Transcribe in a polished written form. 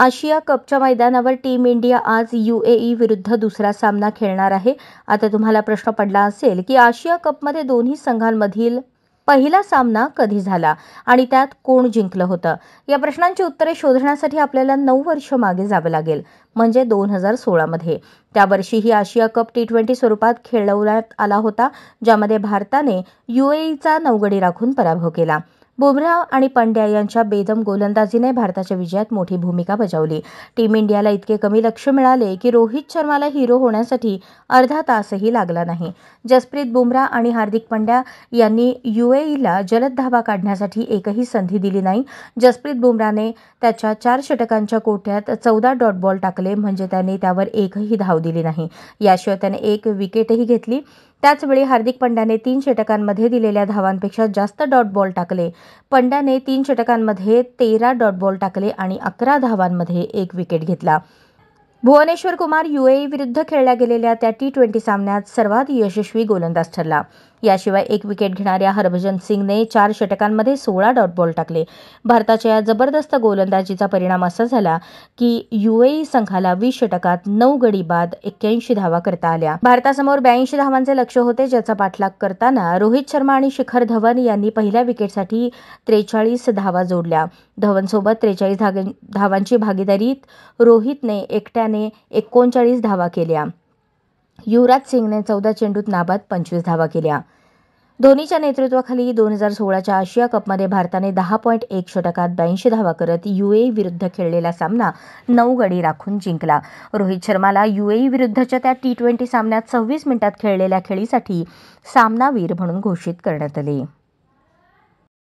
आशिया कपच्या मैदानावर team India आज UAE विरुद्ध दुसरा सामना खेळणार आहे. आता तुम्हाला प्रश्न पडला असेल की आशिया कपमध्ये दोन्ही संघांमधील पहिला सामना कधी झाला आणि त्यात कोण जिंकलं होतं. या प्रश्नांची उत्तरे शोधण्यासाठी आपल्याला 9 वर्ष मागे जावं लागेल, म्हणजे 2016 मध्ये. त्या वर्षीही आशिया कप T20 स्वरूपात खेळवण्यात आला होता, ज्यामध्ये भारताने UAEचा 9 गडी राखून पराभव केला. बुमराह आणि पंड्या यांच्या बेदम गोलंदाजीने भारताच्या विजयात मोठी भूमिका बजावली. टीम इंडियाला इतके कमी लक्ष मिळाले की रोहित शर्माला हिरो होण्यासाठी अर्धा तासही लागला नाही. जसप्रीत बुमराह आणि हार्दिक पंड्या यांनी UAEला जलद धावा काढण्यासाठी एकही संधी दिली नाही. जसप्रीत बुमराहने त्याच्या 4 षटकांच्या कोट्यात 14 डॉट बॉल टाकले, म्हणजे त्याने त्यावर एकही धाव दिली नाही. याशिवाय त्याने 1 विकेटही घेतली. त्याचवेळी हार्दिक पंड्याने 3 षटकांमध्ये दिलेल्या धावांपेक्षा जास्त डॉट बॉल टाकले. पंड्याने 3 षटकांमध्ये 13 डॉट बॉल टाकले आणि 11 धावांमध्ये 1 विकेट घेतला. भुवनेश्वर कुमार UAE विरुद्ध खेळल्या गेलेल्या त्या T20 सामन्यात सर्वात यशस्वी गोलंदाज ठरला. याशिवाय 1 विकेट घेणाऱ्या हरभजन सिंगने 4 षटकांमध्ये 16 डॉट बॉल टाकले. भारताच्या या जबरदस्त गोलंदाजीचा परिणाम असा झाला की UAE संघाला 20 षटकात 9 गडी बाद 81 धावा करता आल्या. भारतासमोर 82 धावांचे लक्ष्य होते, ज्याचा पाठलाग करताना रोहित शर्मा आणि शिखर धवन यांनी पहिल्या विकेटसाठी 43 धावा जोडल्या. धवनसोबत 43 धावांची भागीदारीत रोहितने एकट्याने 39 धावा केल्या. युवराज सिंगने 14 चेंडूत नाबाद 25 धावा केल्या. धोनीच्या नेतृत्वाखाली 2016च्या आशिया कपमध्ये भारताने 10.1 षटकात 82 धावा करत UAE विरुद्ध खेळलेला सामना 9 गडी राखून जिंकला. रोहित शर्माला UAE विरुद्धच्या त्या T20 सामन्यात 26 मिनिटात खेळलेल्या खेळीसाठी सामनावीर म्हणून घोषित करण्यात आले.